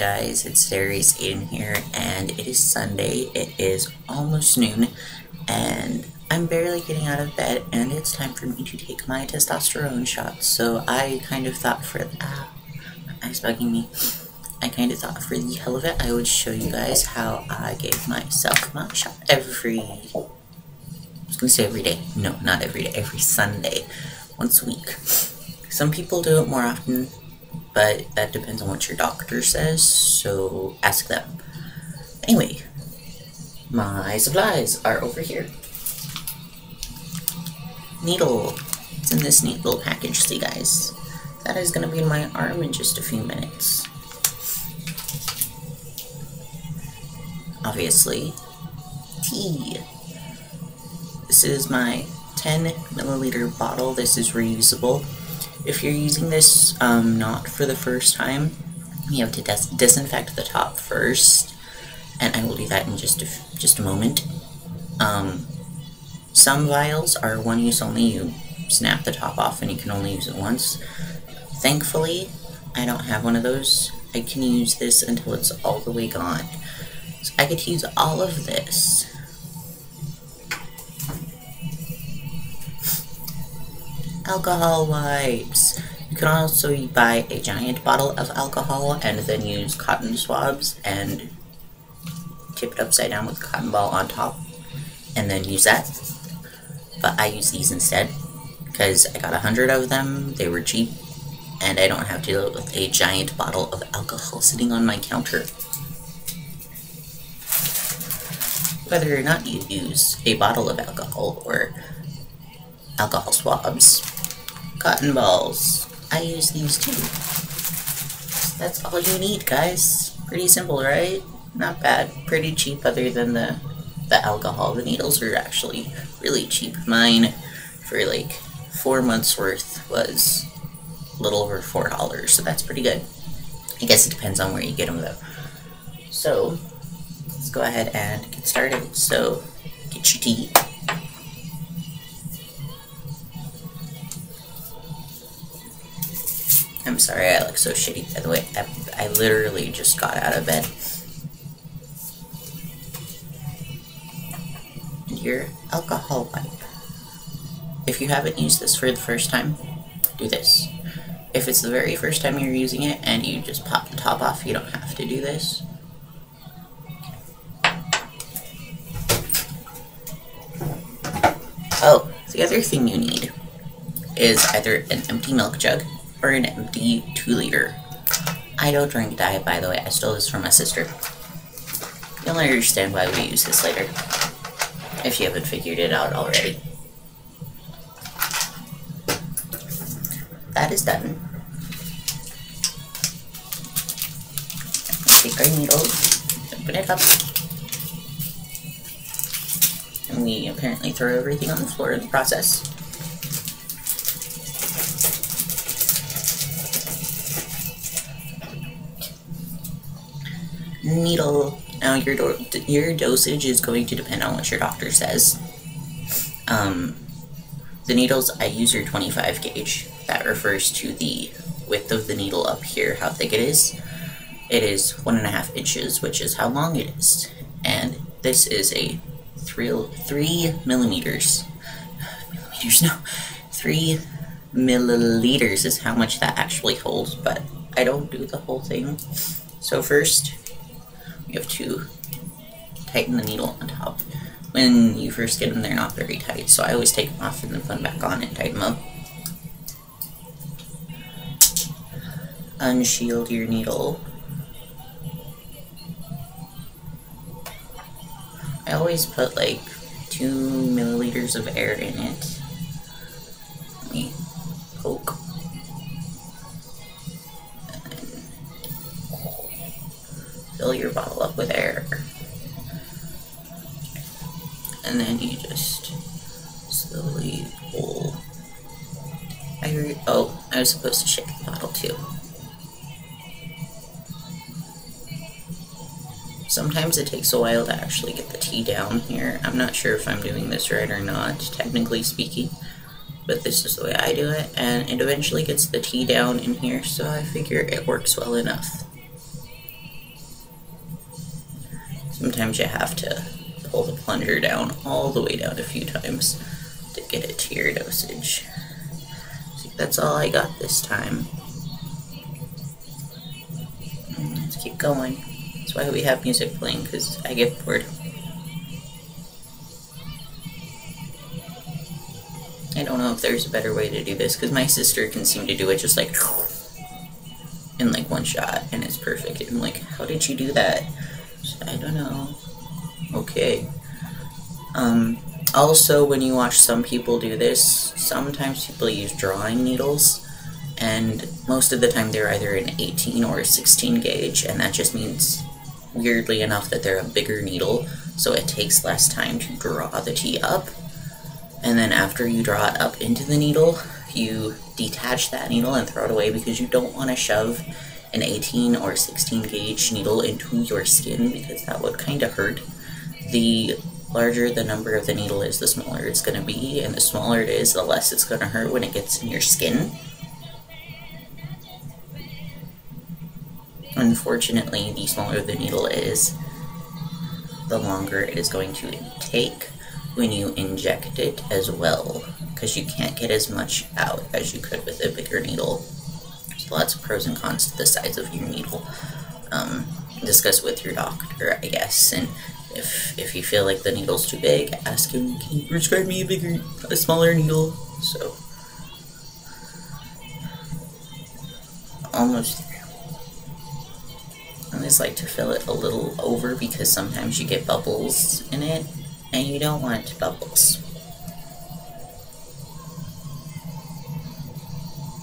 guys, it's Darius Aiden here, and it is Sunday. It is almost noon, and I'm barely getting out of bed, and it's time for me to take my testosterone shot. So I kind of thought for my eye's bugging me. I kind of thought for the hell of it, I would show you guys how I gave myself my shot I was gonna say every day. No, not every day. Every Sunday, once a week. Some people do it more often, but that depends on what your doctor says, so ask them. Anyway, my supplies are over here. Needle. It's in this neat little package, see guys. That is going to be in my arm in just a few minutes. Obviously, tea. This is my 10 milliliter bottle. This is reusable. If you're using this not for the first time, you have to disinfect the top first, and I will do that in just a moment. Some vials are one use only. You snap the top off and you can only use it once. Thankfully, I don't have one of those. I can use this until it's all the way gone. So I could use all of this. Alcohol wipes. You can also buy a giant bottle of alcohol and then use cotton swabs and tip it upside down with a cotton ball on top and then use that. But I use these instead because I got 100 of them, they were cheap, and I don't have to deal with a giant bottle of alcohol sitting on my counter. Whether or not you use a bottle of alcohol or alcohol swabs, cotton balls, I use these too. So that's all you need, guys. Pretty simple, right? Not bad. Pretty cheap other than the alcohol. The needles are actually really cheap. Mine, for like 4 months worth, was a little over $4, so that's pretty good. I guess it depends on where you get them though. So, let's go ahead and get started. So, get your tea. I'm sorry I look so shitty, by the way. I literally just got out of bed. And your alcohol wipe. If you haven't used this for the first time, do this. If it's the very first time you're using it and you just pop the top off, you don't have to do this. Oh, the other thing you need is either an empty milk jug or an empty 2-liter. I don't drink diet, by the way. I stole this from my sister. You'll understand why we use this later, if you haven't figured it out already. That is done. Take our needles, open it up, and we apparently throw everything on the floor in the process. Needle. Now your dosage is going to depend on what your doctor says. The needles, I use your 25 gauge. That refers to the width of the needle up here, how thick it is. It is 1.5 inches, which is how long it is. And this is a 3 millimeters. Millimeters, no. 3 milliliters is how much that actually holds, but I don't do the whole thing. So first, you have to tighten the needle on top. When you first get them, they're not very tight, so I always take them off and then put them back on and tighten them up. Unshield your needle. I always put like 2 milliliters of air in it. Let me poke. Fill your bottle up with air. And then you just slowly pull. Oh, I was supposed to shake the bottle too. Sometimes it takes a while to actually get the tea down here. I'm not sure if I'm doing this right or not, technically speaking. But this is the way I do it, and it eventually gets the tea down in here, so I figure it works well enough. Sometimes you have to pull the plunger down all the way down a few times to get it to your dosage. See, that's all I got this time. Let's keep going. That's why we have music playing, because I get bored. I don't know if there's a better way to do this, because my sister can seem to do it just like in like one shot, and it's perfect. I'm like, how did you do that? I don't know. Okay. Also, when you watch some people do this, sometimes people use drawing needles, and most of the time they're either an 18 or a 16 gauge, and that just means, weirdly enough, that they're a bigger needle, so it takes less time to draw the tea up. And then after you draw it up into the needle, you detach that needle and throw it away, because you don't want to shove an 18 or 16 gauge needle into your skin, because that would kind of hurt. The larger the number of the needle is, the smaller it's going to be, and the smaller it is, the less it's going to hurt when it gets in your skin. Unfortunately, the smaller the needle is, the longer it is going to take when you inject it as well, because you can't get as much out as you could with a bigger needle. There's lots of pros and cons to the size of your needle. Discuss with your doctor, I guess, and if you feel like the needle's too big, ask him, can you prescribe me a smaller needle? So, almost there. I always like to fill it a little over, because sometimes you get bubbles in it, and you don't want bubbles.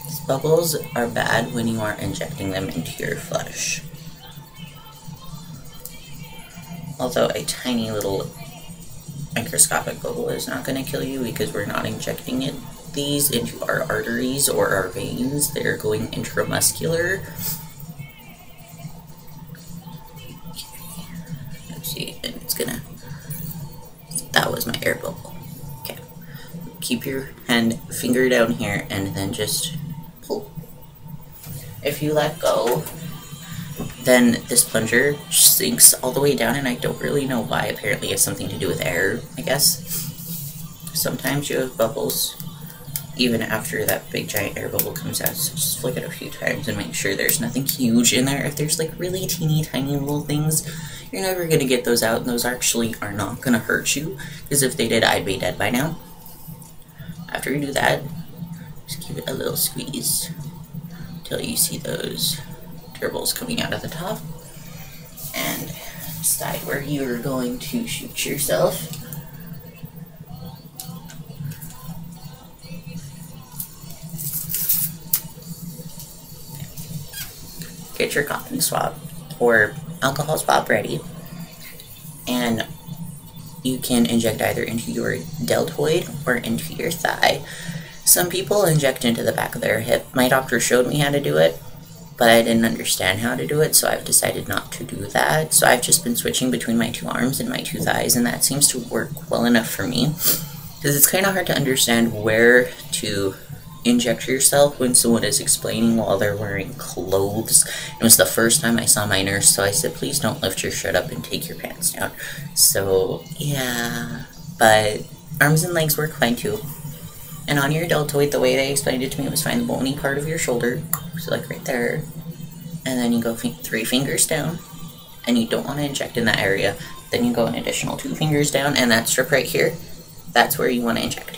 These bubbles are bad when you are injecting them into your flesh. Although a tiny little microscopic bubble is not going to kill you, because we're not injecting these into our arteries or our veins. They're going intramuscular. Let's see, and it's gonna... That was my air bubble. Okay. Keep your finger down here, and then just pull. If you let go, then this plunger sinks all the way down, and I don't really know why. Apparently it's something to do with air, I guess. Sometimes you have bubbles even after that big giant air bubble comes out, so just flick it a few times and make sure there's nothing huge in there. If there's like really teeny tiny little things, you're never going to get those out, and those actually are not going to hurt you, because if they did, I'd be dead by now. After you do that, just give it a little squeeze until you see those dribbles coming out of the top, and decide where you're going to shoot yourself. Get your cotton swab or alcohol swab ready, and you can inject either into your deltoid or into your thigh. Some people inject into the back of their hip. My doctor showed me how to do it, but I didn't understand how to do it, so I've decided not to do that. So I've just been switching between my two arms and my two thighs, and that seems to work well enough for me, because it's kind of hard to understand where to inject yourself when someone is explaining while they're wearing clothes. It was the first time I saw my nurse, so I said, please don't lift your shirt up and take your pants down. So, yeah, but arms and legs work fine too. And on your deltoid, the way they explained it to me was find the bony part of your shoulder, so like right there, and then you go 3 fingers down, and you don't want to inject in that area. Then you go an additional 2 fingers down, and that strip right here, that's where you want to inject.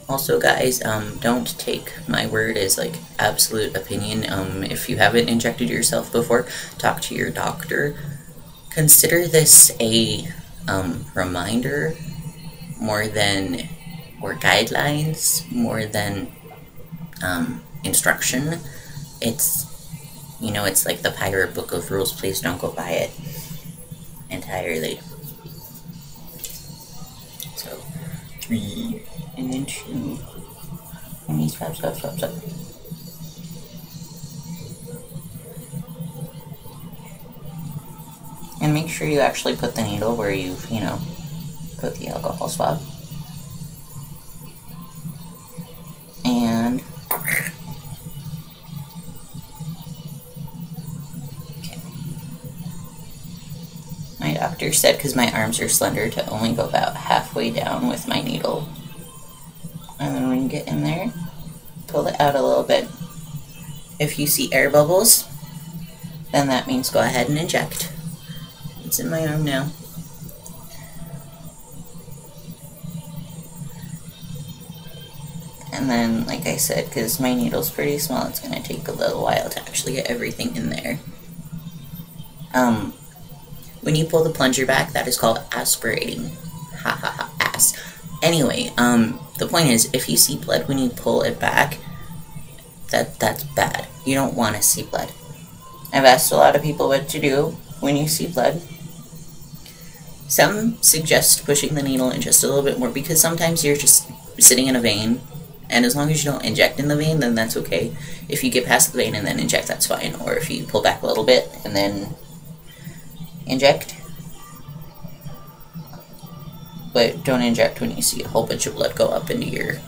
Also, guys, don't take my word as like absolute opinion. If you haven't injected yourself before, talk to your doctor. Consider this a reminder more than, or guidelines more than instruction. It's, you know, it's like the pirate book of rules. Please don't go by it entirely. So 3 and then 2, and then swap. And make sure you actually put the needle where you've, you know, put the alcohol swab. And okay. doctor said, because my arms are slender, to only go about halfway down with my needle. And then when you get in there, pull it out a little bit. If you see air bubbles, then that means go ahead and inject. It's in my arm now. And then, like I said, because my needle's pretty small, it's going to take a little while to actually get everything in there. When you pull the plunger back, that is called aspirating. Ha ha ha, ass. Anyway, the point is, if you see blood when you pull it back, that's bad. You don't want to see blood. I've asked a lot of people what to do when you see blood. Some suggest pushing the needle in just a little bit more, because sometimes you're just sitting in a vein, and as long as you don't inject in the vein, then that's okay. If you get past the vein and then inject, that's fine. Or if you pull back a little bit and then inject. But don't inject when you see a whole bunch of blood go up into your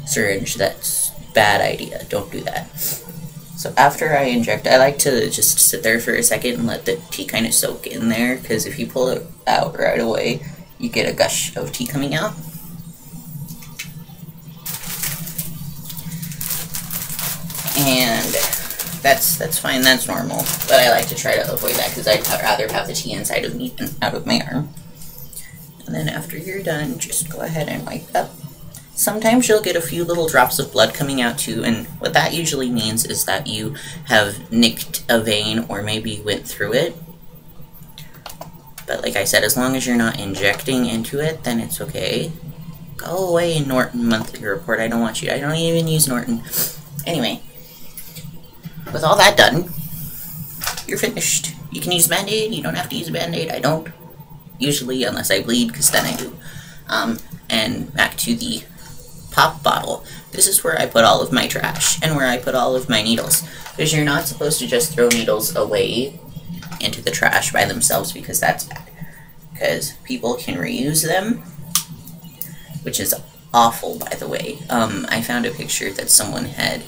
syringe. That's a bad idea. Don't do that. So after I inject, I like to just sit there for a second and let the tea kind of soak in there, because if you pull it out right away, you get a gush of tea coming out. And that's fine, that's normal. But I like to try to avoid that, because I'd rather have the tea inside of me than out of my arm. And then after you're done, just go ahead and wipe up. Sometimes you'll get a few little drops of blood coming out too, and what that usually means is that you have nicked a vein or maybe went through it. But like I said, as long as you're not injecting into it, then it's okay. Go away, Norton Monthly Report. I don't even use Norton. Anyway, with all that done, you're finished. You can use a Band-Aid. You don't have to use a Band-Aid. I don't. Usually, unless I bleed, because then I do. And back to the pop bottle. This is where I put all of my trash, and where I put all of my needles. Because you're not supposed to just throw needles away into the trash by themselves, because that's bad. Because people can reuse them, which is awful, by the way. I found a picture that someone had.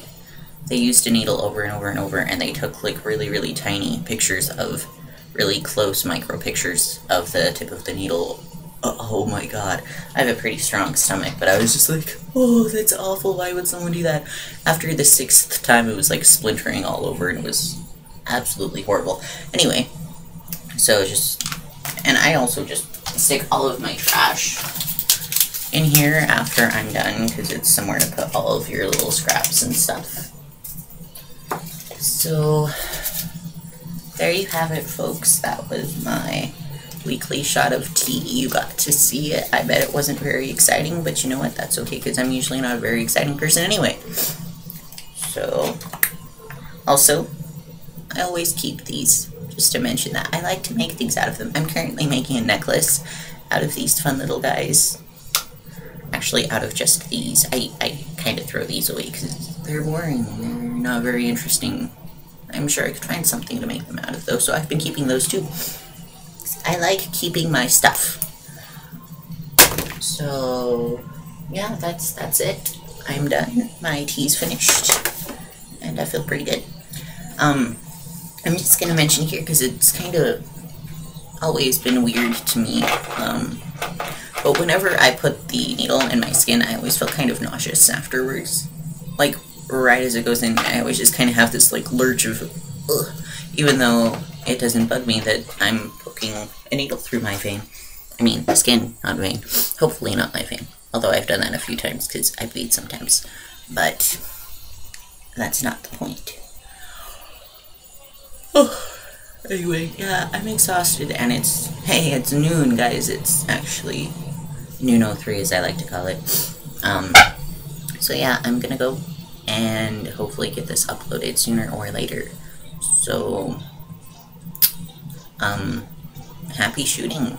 They used a needle over and over and over, and they took like really, really tiny pictures of really close micro pictures of the tip of the needle. Oh my god. I have a pretty strong stomach, but I was just like, oh, that's awful. Why would someone do that? After the 6th time, it was like splintering all over, and it was absolutely horrible. Anyway, so and I also just stick all of my trash in here after I'm done, because it's somewhere to put all of your little scraps and stuff. So there you have it, folks. That was my weekly shot of tea. You got to see it. I bet it wasn't very exciting, but you know what? That's okay, because I'm usually not a very exciting person anyway. So, also, I always keep these, just to mention that. I like to make things out of them. I'm currently making a necklace out of these fun little guys. Actually, out of just these. I kind of throw these away because they're boring. They're not very interesting. I'm sure I could find something to make them out of, though, so I've been keeping those too. I like keeping my stuff. So, yeah, that's it. I'm done. My tea's finished, and I feel pretty good. I'm just gonna mention here, because it's kind of always been weird to me, but whenever I put the needle in my skin, I always feel kind of nauseous afterwards. Like, right as it goes in, I always just kind of have this, like, lurch of, ugh, even though it doesn't bug me that I'm poking a needle through my vein. I mean, skin, not vein. Hopefully not my vein. Although I've done that a few times, because I bleed sometimes. But that's not the point. Oh, anyway, yeah, I'm exhausted, and it's noon, guys. It's actually noon 03, as I like to call it. So yeah, I'm gonna go and hopefully get this uploaded sooner or later. So, happy shooting.